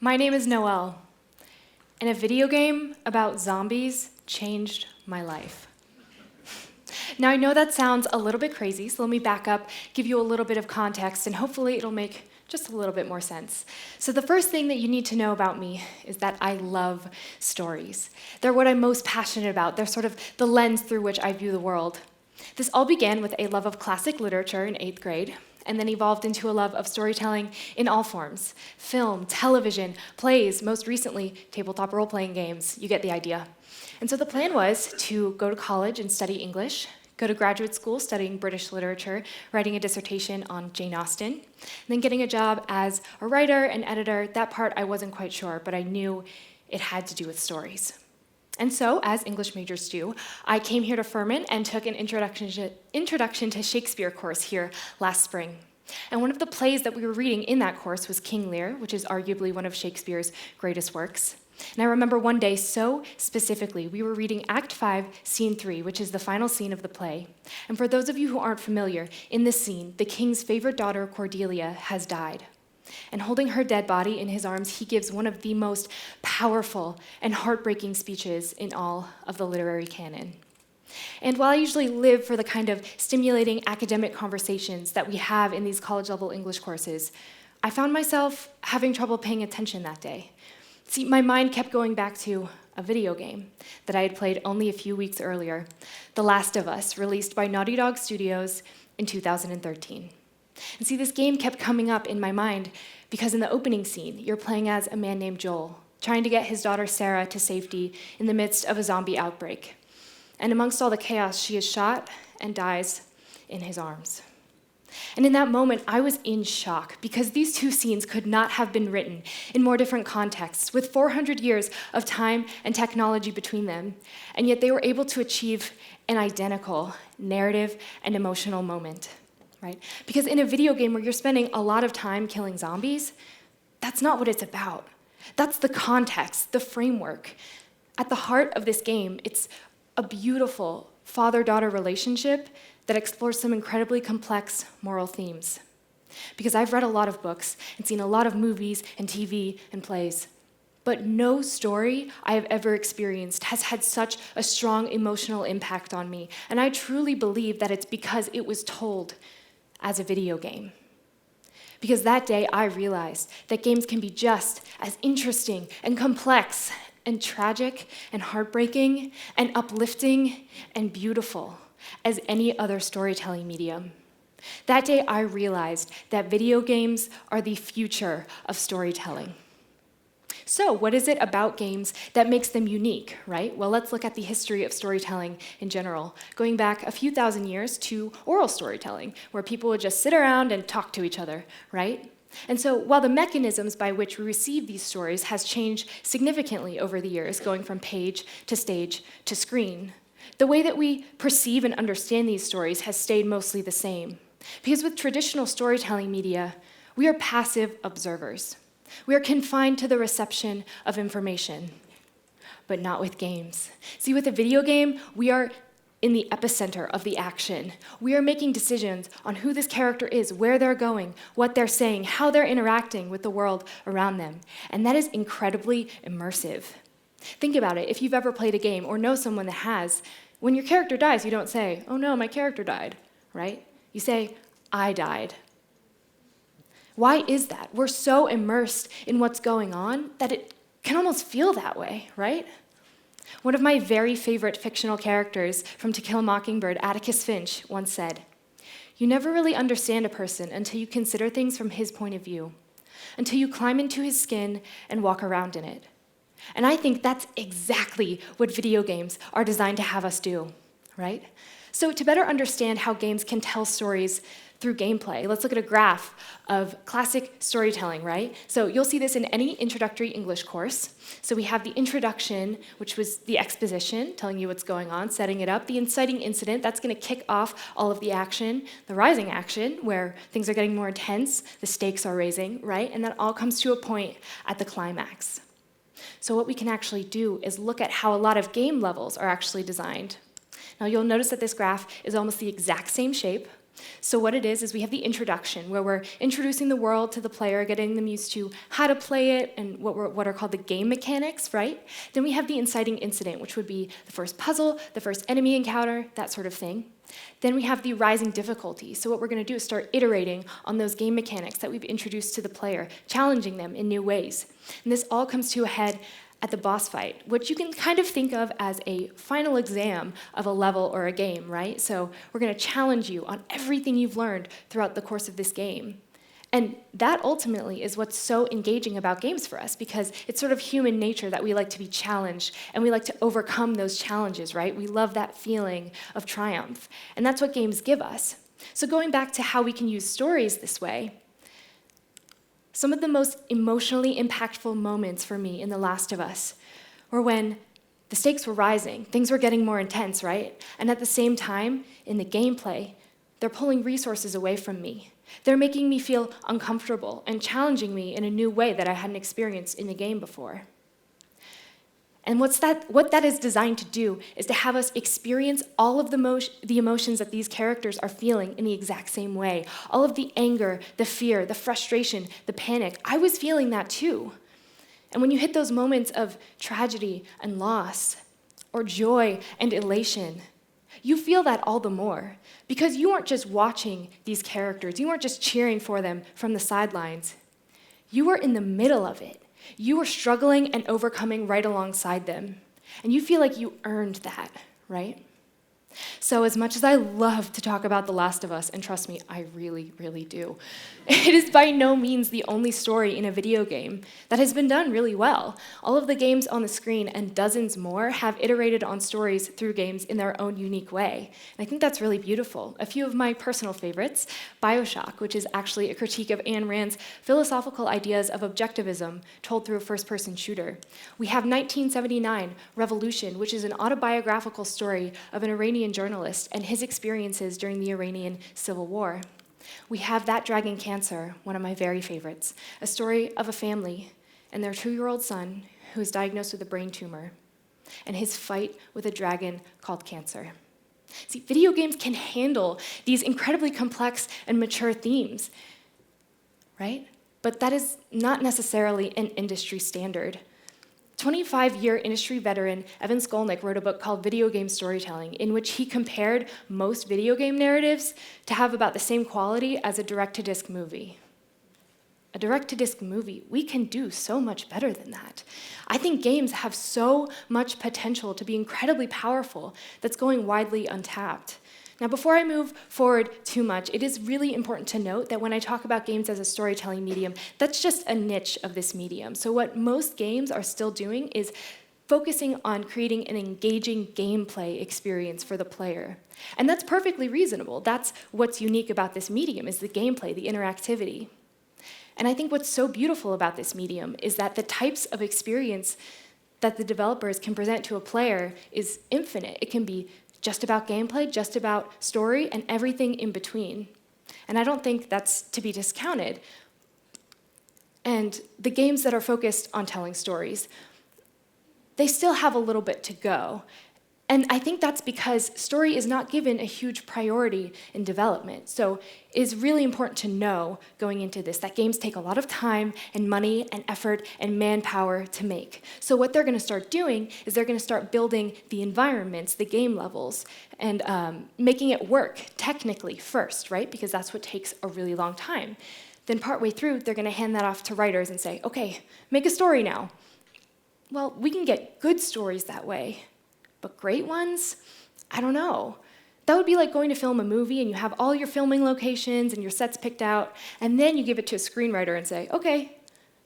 My name is Noelle, and a video game about zombies changed my life. Now, I know that sounds a little bit crazy, so let me back up, give you a little bit of context, and hopefully it'll make just a little bit more sense. So the first thing that you need to know about me is that I love stories. They're what I'm most passionate about. They're sort of the lens through which I view the world. This all began with a love of classic literature in 8th grade, and then evolved into a love of storytelling in all forms: film, television, plays, most recently, tabletop role-playing games. You get the idea. And so the plan was to go to college and study English, go to graduate school studying British literature, writing a dissertation on Jane Austen, and then getting a job as a writer and editor. That part I wasn't quite sure, but I knew it had to do with stories. And so, as English majors do, I came here to Furman and took an introduction to Shakespeare course here last spring. And one of the plays that we were reading in that course was King Lear, which is arguably one of Shakespeare's greatest works. And I remember one day so specifically, we were reading Act 5, Scene 3, which is the final scene of the play. And for those of you who aren't familiar, in this scene, the king's favorite daughter, Cordelia, has died. And holding her dead body in his arms, he gives one of the most powerful and heartbreaking speeches in all of the literary canon. And while I usually live for the kind of stimulating academic conversations that we have in these college-level English courses, I found myself having trouble paying attention that day. See, my mind kept going back to a video game that I had played only a few weeks earlier, The Last of Us, released by Naughty Dog Studios in 2013. And see, this game kept coming up in my mind because in the opening scene, you're playing as a man named Joel, trying to get his daughter Sarah to safety in the midst of a zombie outbreak. And amongst all the chaos, she is shot and dies in his arms. And in that moment, I was in shock because these two scenes could not have been written in more different contexts, with 400 years of time and technology between them, and yet they were able to achieve an identical narrative and emotional moment. Right? Because in a video game where you're spending a lot of time killing zombies, that's not what it's about. That's the context, the framework. At the heart of this game, it's a beautiful father-daughter relationship that explores some incredibly complex moral themes. Because I've read a lot of books and seen a lot of movies and TV and plays, but no story I have ever experienced has had such a strong emotional impact on me. And I truly believe that it's because it was told as a video game. Because that day I realized that games can be just as interesting and complex and tragic and heartbreaking and uplifting and beautiful as any other storytelling medium. That day I realized that video games are the future of storytelling. So, what is it about games that makes them unique, right? Well, let's look at the history of storytelling in general, going back a few thousand years to oral storytelling, where people would just sit around and talk to each other, right? And so, while the mechanisms by which we receive these stories has changed significantly over the years, going from page to stage to screen, the way that we perceive and understand these stories has stayed mostly the same. Because with traditional storytelling media, we are passive observers. We are confined to the reception of information, but not with games. See, with a video game, we are in the epicenter of the action. We are making decisions on who this character is, where they're going, what they're saying, how they're interacting with the world around them. And that is incredibly immersive. Think about it. If you've ever played a game or know someone that has, when your character dies, you don't say, "Oh no, my character died," right? You say, "I died." Why is that? We're so immersed in what's going on that it can almost feel that way, right? One of my very favorite fictional characters from To Kill a Mockingbird, Atticus Finch, once said, "You never really understand a person until you consider things from his point of view, until you climb into his skin and walk around in it." And I think that's exactly what video games are designed to have us do, right? So to better understand how games can tell stories through gameplay, let's look at a graph of classic storytelling, right? So you'll see this in any introductory English course. So we have the introduction, which was the exposition, telling you what's going on, setting it up. The inciting incident, that's going to kick off all of the action. The rising action, where things are getting more intense, the stakes are raising, right? And that all comes to a point at the climax. So what we can actually do is look at how a lot of game levels are actually designed. Now you'll notice that this graph is almost the exact same shape, So what it is we have the introduction, where we're introducing the world to the player, getting them used to how to play it and what are called the game mechanics, right? Then we have the inciting incident, which would be the first puzzle, the first enemy encounter, that sort of thing. Then we have the rising difficulty. So what we're going to do is start iterating on those game mechanics that we've introduced to the player, challenging them in new ways. And this all comes to a head at the boss fight, which you can kind of think of as a final exam of a level or a game, right? So we're going to challenge you on everything you've learned throughout the course of this game. And that ultimately is what's so engaging about games for us, because it's sort of human nature that we like to be challenged and we like to overcome those challenges, right? We love that feeling of triumph. And that's what games give us. So going back to how we can use stories this way, some of the most emotionally impactful moments for me in The Last of Us were when the stakes were rising, things were getting more intense, right? And at the same time, in the gameplay, they're pulling resources away from me. They're making me feel uncomfortable and challenging me in a new way that I hadn't experienced in the game before. And what that is designed to do is to have us experience all of the emotions that these characters are feeling in the exact same way. All of the anger, the fear, the frustration, the panic. I was feeling that too. And when you hit those moments of tragedy and loss, or joy and elation, you feel that all the more, because you aren't just watching these characters, you aren't just cheering for them from the sidelines. You were in the middle of it. You were struggling and overcoming right alongside them. And you feel like you earned that, right? So as much as I love to talk about The Last of Us, and trust me, I really, really do, it is by no means the only story in a video game that has been done really well. All of the games on the screen and dozens more have iterated on stories through games in their own unique way. And I think that's really beautiful. A few of my personal favorites, BioShock, which is actually a critique of Ayn Rand's philosophical ideas of objectivism told through a first-person shooter. We have 1979, Revolution, which is an autobiographical story of an Iranian journalist and his experiences during the Iranian Civil War. We have That Dragon Cancer, one of my very favorites, a story of a family and their 2-year-old son who is diagnosed with a brain tumor and his fight with a dragon called cancer. See, video games can handle these incredibly complex and mature themes, right? But that is not necessarily an industry standard. 25-year industry veteran Evan Skolnick wrote a book called Video Game Storytelling, in which he compared most video game narratives to have about the same quality as a direct-to-disc movie. A direct-to-disc movie, we can do so much better than that. I think games have so much potential to be incredibly powerful that's going widely untapped. Now, before I move forward too much, it is really important to note that when I talk about games as a storytelling medium, that's just a niche of this medium. So what most games are still doing is focusing on creating an engaging gameplay experience for the player. And that's perfectly reasonable. That's what's unique about this medium, is the gameplay, the interactivity. And I think what's so beautiful about this medium is that the types of experience that the developers can present to a player is infinite. It can be just about gameplay, just about story, and everything in between. And I don't think that's to be discounted. And the games that are focused on telling stories, they still have a little bit to go. And I think that's because story is not given a huge priority in development. So it's really important to know going into this that games take a lot of time and money and effort and manpower to make. So what they're going to start doing is they're going to start building the environments, the game levels, and making it work technically first, right? Because that's what takes a really long time. Then partway through, they're going to hand that off to writers and say, okay, make a story now. Well, we can get good stories that way. But great ones? I don't know. That would be like going to film a movie and you have all your filming locations and your sets picked out, and then you give it to a screenwriter and say, okay,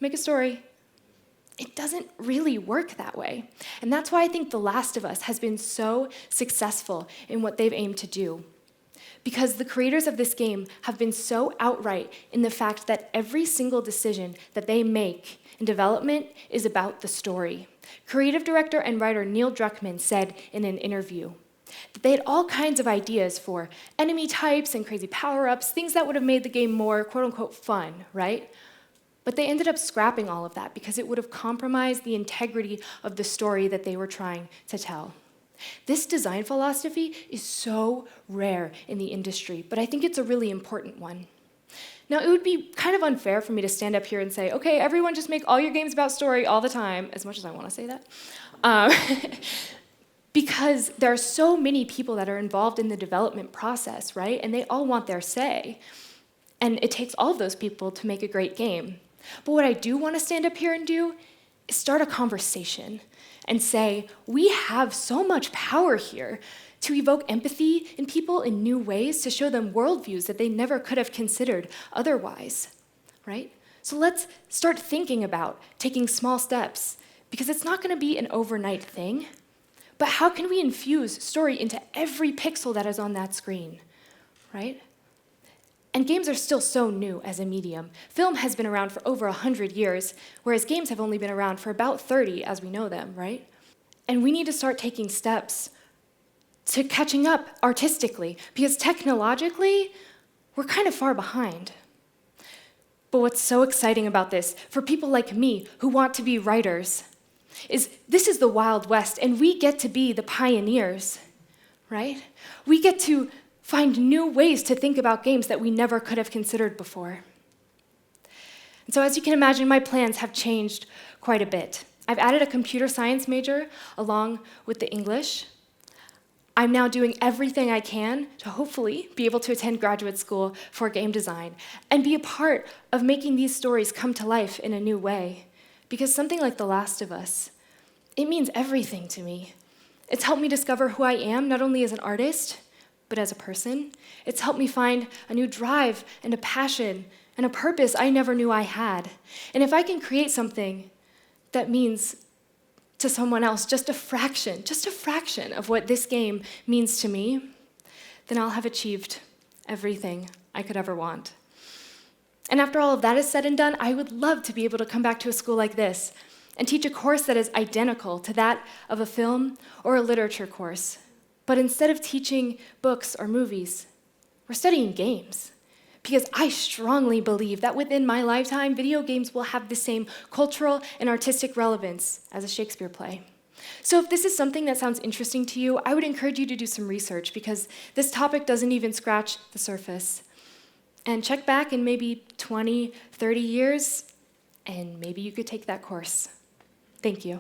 make a story. It doesn't really work that way. And that's why I think The Last of Us has been so successful in what they've aimed to do. Because the creators of this game have been so outright in the fact that every single decision that they make in development is about the story. Creative director and writer Neil Druckmann said in an interview that they had all kinds of ideas for enemy types and crazy power-ups, things that would have made the game more quote-unquote fun, right? But they ended up scrapping all of that because it would have compromised the integrity of the story that they were trying to tell. This design philosophy is so rare in the industry, but I think it's a really important one. Now, it would be kind of unfair for me to stand up here and say, okay, everyone just make all your games about story all the time, as much as I want to say that. Because there are so many people that are involved in the development process, right? And they all want their say. And it takes all of those people to make a great game. But what I do want to stand up here and do is start a conversation and say, we have so much power here to evoke empathy in people in new ways, to show them worldviews that they never could have considered otherwise, right? So let's start thinking about taking small steps, because it's not going to be an overnight thing. But how can we infuse story into every pixel that is on that screen, right? And games are still so new as a medium. Film has been around for over 100 years, whereas games have only been around for about 30 as we know them, right? And we need to start taking steps to catching up artistically, because technologically, we're kind of far behind. But what's so exciting about this, for people like me who want to be writers, is this is the Wild West, and we get to be the pioneers, right? We get to find new ways to think about games that we never could have considered before. And so as you can imagine, my plans have changed quite a bit. I've added a computer science major along with the English. I'm now doing everything I can to hopefully be able to attend graduate school for game design and be a part of making these stories come to life in a new way. Because something like The Last of Us, it means everything to me. It's helped me discover who I am, not only as an artist, but as a person. It's helped me find a new drive and a passion and a purpose I never knew I had. And if I can create something that means to someone else just a fraction of what this game means to me, then I'll have achieved everything I could ever want. And after all of that is said and done, I would love to be able to come back to a school like this and teach a course that is identical to that of a film or a literature course. But instead of teaching books or movies, we're studying games. Because I strongly believe that within my lifetime, video games will have the same cultural and artistic relevance as a Shakespeare play. So if this is something that sounds interesting to you, I would encourage you to do some research, because this topic doesn't even scratch the surface. And check back in maybe 20, 30 years, and maybe you could take that course. Thank you.